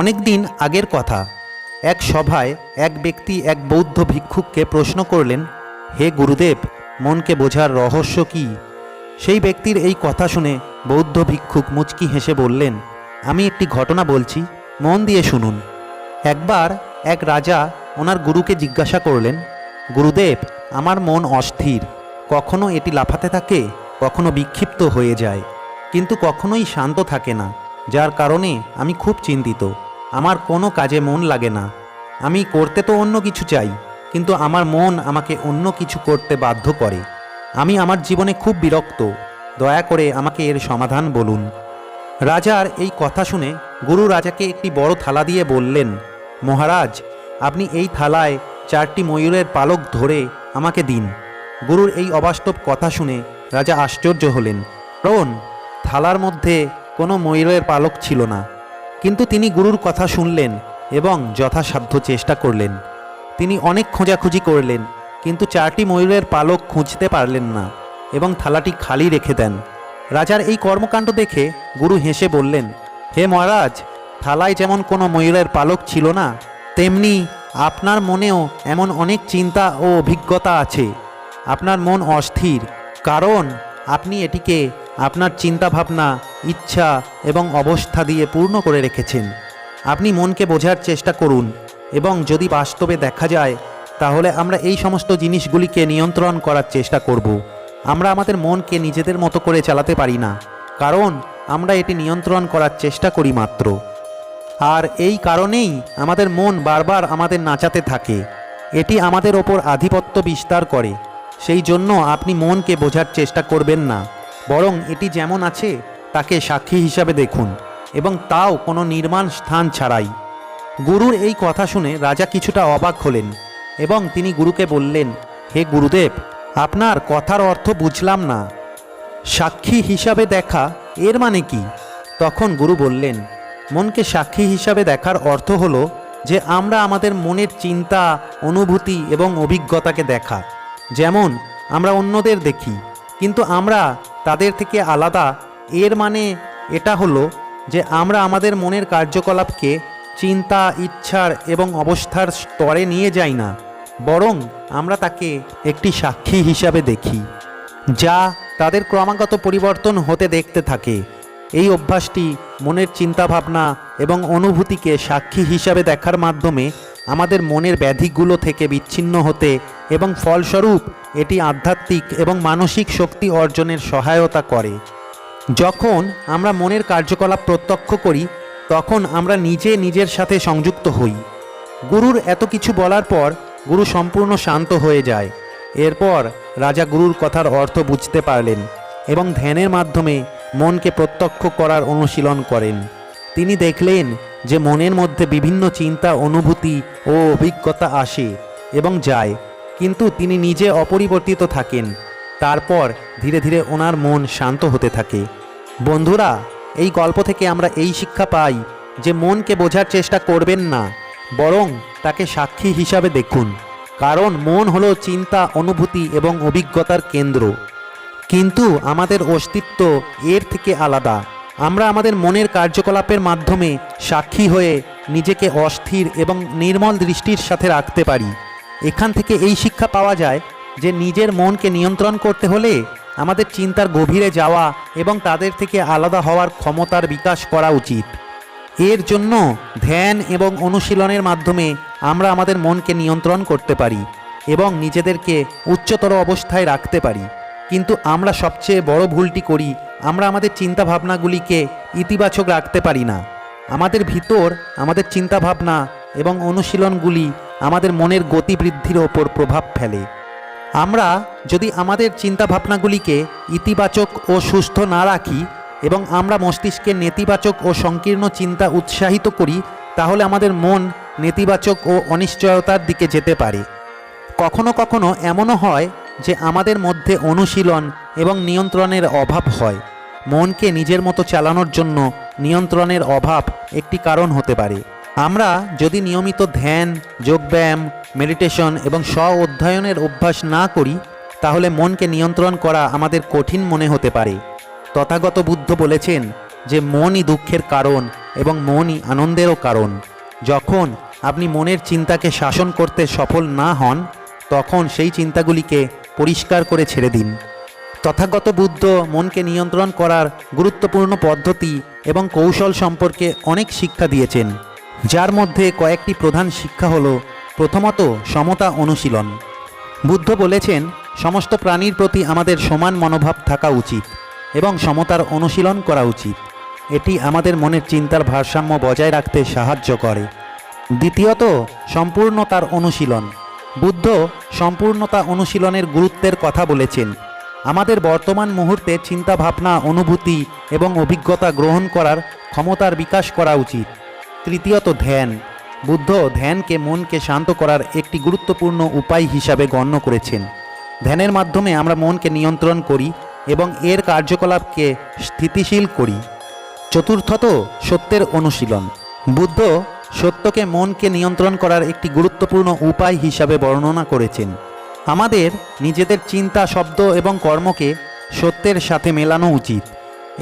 অনেক দিন আগের কথা। এক সভায় এক ব্যক্তি এক বৌদ্ধ ভিক্ষুককে প্রশ্ন করলেন, হে গুরুদেব, মনকে বোঝার রহস্য কি? সেই ব্যক্তির এই কথা শুনে বৌদ্ধ ভিক্ষুক মুচকি হেসে বললেন, আমি একটি ঘটনা বলছি, মন দিয়ে শুনুন। একবার এক রাজা ওনার গুরুকে জিজ্ঞাসা করলেন, গুরুদেব, আমার মন অস্থির, কখনো এটি লাফাতে থাকে, কখনো বিক্ষিপ্ত হয়ে যায়, কিন্তু কখনোই শান্ত থাকে না, যার কারণে আমি খুব চিন্তিত। আমার কোনো কাজে মন লাগে না। আমি করতে তো অন্য কিছু চাই, কিন্তু আমার মন আমাকে অন্য কিছু করতে বাধ্য করে। আমি আমার জীবনে খুব বিরক্ত, দয়া করে আমাকে এর সমাধান বলুন। রাজার এই কথা শুনে গুরু রাজাকে একটি বড় থালা দিয়ে বললেন, মহারাজ, আপনি এই থালায় 4টি ময়ূরের পালক ধরে আমাকে দিন। গুরুর এই অবাস্তব কথা শুনে রাজা আশ্চর্য হলেন, কারণ থালার মধ্যে কোনো ময়ূরের পালক ছিল না। কিন্তু তিনি গুরুর কথা শুনলেন এবং যথাসাধ্য চেষ্টা করলেন। তিনি অনেক খোঁজাখুঁজি করলেন, কিন্তু 4টি ময়ূরের পালক খুঁজতে পারলেন না এবং থালাটি খালি রেখে দেন। রাজার এই কর্মকাণ্ড দেখে গুরু হেসে বললেন, হে মহারাজ, থালায় যেমন কোনো ময়ূরের পালক ছিল না, তেমনি আপনার মনেও এমন অনেক চিন্তা ও অভিজ্ঞতা আছে। আপনার মন অস্থির, কারণ আপনি এটিকে আপনার চিন্তাভাবনা, ইচ্ছা এবং অবস্থা দিয়ে পূর্ণ করে রেখেছেন। আপনি মনকে বোঝার চেষ্টা করুন, এবং যদি বাস্তবে দেখা যায়, তাহলে আমরা এই সমস্ত জিনিসগুলিকে নিয়ন্ত্রণ করার চেষ্টা করব। আমরা আমাদের মনকে নিজেদের মতো করে চালাতে পারি না, কারণ আমরা এটি নিয়ন্ত্রণ করার চেষ্টা করি মাত্র। আর এই কারণেই আমাদের মন বারবার আমাদের নাচাতে থাকে। এটি আমাদের ওপর আধিপত্য বিস্তার করে। সেই জন্য আপনি মনকে বোঝার চেষ্টা করবেন না, বরং এটি যেমন আছে তাকে সাক্ষী হিসাবে দেখুন, এবং তাও কোনো নির্মাণ স্থান ছাড়াই। গুরুর এই কথা শুনে রাজা কিছুটা অবাক হলেন এবং তিনি গুরুকে বললেন, হে গুরুদেব, আপনার কথার অর্থ বুঝলাম না। সাক্ষী হিসাবে দেখা এর মানে কি? তখন গুরু বললেন, মনকে সাক্ষী হিসাবে দেখার অর্থ হলো যে আমরা আমাদের মনের চিন্তা, অনুভূতি এবং অভিজ্ঞতাকে দেখা। যেমন আমরা অন্যদের দেখি, কিন্তু আমরা তাদের থেকে আলাদা। এর মানে এটা হলো যে আমরা আমাদের মনের কার্যকলাপকে চিন্তা, ইচ্ছার এবং অবস্থার স্তরে নিয়ে যাই না, বরং আমরা তাকে একটি সাক্ষী হিসাবে দেখি, যা তাদের ক্রমাগত পরিবর্তন হতে দেখতে থাকে। এই অভ্যাসটি মনের চিন্তাভাবনা এবং অনুভূতিকে সাক্ষী হিসাবে দেখার মাধ্যমে আমাদের মনের ব্যাধিগুলো থেকে বিচ্ছিন্ন হতে এবং ফলস্বরূপ এটি আধ্যাত্মিক এবং মানসিক শক্তি অর্জনের সহায়তা করে। যখন আমরা মনের কার্যকলাপ প্রত্যক্ষ করি, তখন আমরা নিজের সাথে সংযুক্ত হই। গুরুর এত কিছু বলার পর গুরু সম্পূর্ণ শান্ত হয়ে যায়। এরপর রাজা গুরুর কথার অর্থ বুঝতে পারলেন এবং ধ্যানের মাধ্যমে মনকে প্রত্যক্ষ করার অনুশীলন করেন। তিনি দেখলেন যে মনের মধ্যে বিভিন্ন চিন্তা, অনুভূতি ও অভিজ্ঞতা আসে এবং যায়, কিন্তু তিনি নিজে অপরিবর্তিত থাকেন। তারপর ধীরে ধীরে ওনার মন শান্ত হতে থাকে। বন্ধুরা, এই গল্প থেকে আমরা এই শিক্ষা পাই যে মনকে বোঝার চেষ্টা করবেন না, বরং তাকে সাক্ষী হিসাবে দেখুন, কারণ মন হলো চিন্তা, অনুভূতি এবং অভিজ্ঞতার কেন্দ্র। কিন্তু আমাদের অস্তিত্ব এর থেকে আলাদা। আমরা আমাদের মনের কার্যকলাপের মাধ্যমে সাক্ষী হয়ে নিজেকে অস্থির এবং নির্মল দৃষ্টির সাথে রাখতে পারি। এখান থেকে এই শিক্ষা পাওয়া যায় যে নিজের মনকে নিয়ন্ত্রণ করতে হলে আমাদের চিন্তার গভীরে যাওয়া এবং তাদের থেকে আলাদা হওয়ার ক্ষমতার বিকাশ করা উচিত। এর জন্য ধ্যান এবং অনুশীলনের মাধ্যমে আমরা আমাদের মনকে নিয়ন্ত্রণ করতে পারি এবং নিজেদেরকে উচ্চতর অবস্থায় রাখতে পারি। কিন্তু আমরা সবচেয়ে বড় ভুলটি করি, আমরা আমাদের চিন্তাভাবনাগুলিকে ইতিবাচক রাখতে পারি না। আমাদের ভিতর আমাদের চিন্তাভাবনা এবং অনুশীলনগুলি আমাদের মনের গতি বৃদ্ধির ওপর প্রভাব ফেলে। আমরা যদি আমাদের চিন্তাভাবনাগুলিকে ইতিবাচক ও সুস্থ না রাখি এবং আমরা মস্তিষ্কে নেতিবাচক ও সংকীর্ণ চিন্তা উৎসাহিত করি, তাহলে আমাদের মন নেতিবাচক ও অনিশ্চয়তার দিকে যেতে পারে। কখনো কখনো এমনও হয় যে আমাদের মধ্যে অনুশীলন এবং নিয়ন্ত্রণের অভাব হয়। মনকে নিজের মতো চালানোর জন্য নিয়ন্ত্রণের অভাব একটি কারণ হতে পারে। আমরা যদি নিয়মিত ধ্যান, যোগব্যায়াম, মেডিটেশন এবং স্ব-অধ্যয়নের অভ্যাস না করি, তাহলে মনকে নিয়ন্ত্রণ করা আমাদের কঠিন মনে হতে পারে। তথাগত বুদ্ধ বলেছেন যে মনই দুঃখের কারণ এবং মনই আনন্দেরও কারণ। যখন আপনি মনের চিন্তাকে শাসন করতে সফল না হন, তখন সেই চিন্তাগুলিকে পরিষ্কার করে ছেড়ে দিন। তথাগত বুদ্ধ মনকে নিয়ন্ত্রণ করার গুরুত্বপূর্ণ পদ্ধতি এবং কৌশল সম্পর্কে অনেক শিক্ষা দিয়েছেন, যার মধ্যে কয়েকটি প্রধান শিক্ষা হল: প্রথমত, সমতা অনুশীলন। বুদ্ধ বলেছেন, সমস্ত প্রাণীর প্রতি আমাদের সমান মনোভাব থাকা উচিত এবং সমতার অনুশীলন করা উচিত। এটি আমাদের মনের চিন্তার ভারসাম্য বজায় রাখতে সাহায্য করে। দ্বিতীয়ত, সম্পূর্ণতার অনুশীলন। বুদ্ধ সম্পূর্ণতা অনুশীলনের গুরুত্বের কথা বলেছেন। আমাদের বর্তমান মুহূর্তে চিন্তাভাবনা, অনুভূতি এবং অভিজ্ঞতা গ্রহণ করার ক্ষমতার বিকাশ করা উচিত। তৃতীয়ত, ধ্যান। বুদ্ধ ধ্যানকে মনকে শান্ত করার একটি গুরুত্বপূর্ণ উপায় হিসাবে গণ্য করেছেন। ধ্যানের মাধ্যমে আমরা মনকে নিয়ন্ত্রণ করি এবং এর কার্যকলাপকে স্থিতিশীল করি। চতুর্থত, সত্যের অনুশীলন। বুদ্ধ সত্যকে মনকে নিয়ন্ত্রণ করার একটি গুরুত্বপূর্ণ উপায় হিসাবে বর্ণনা করেছেন। আমাদের নিজেদের চিন্তা, শব্দ এবং কর্মকে সত্যের সাথে মেলানো উচিত।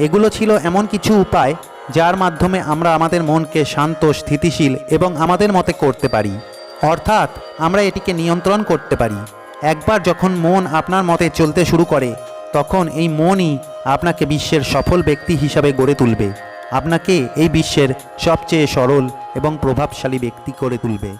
এগুলো ছিল এমন কিছু উপায় যার মাধ্যমে আমরা আমাদের মনকে শান্ত, স্থিতিশীল এবং আমাদের মতে করতে পারি, অর্থাৎ আমরা এটিকে নিয়ন্ত্রণ করতে পারি। একবার যখন মন আপনার মতে চলতে শুরু করে, তখন এই মনই আপনাকে বিশ্বের সফল ব্যক্তি হিসাবে গড়ে তুলবে, আপনাকে এই বিশ্বের সবচেয়ে সরল এবং প্রভাবশালী ব্যক্তি করে তুলবে।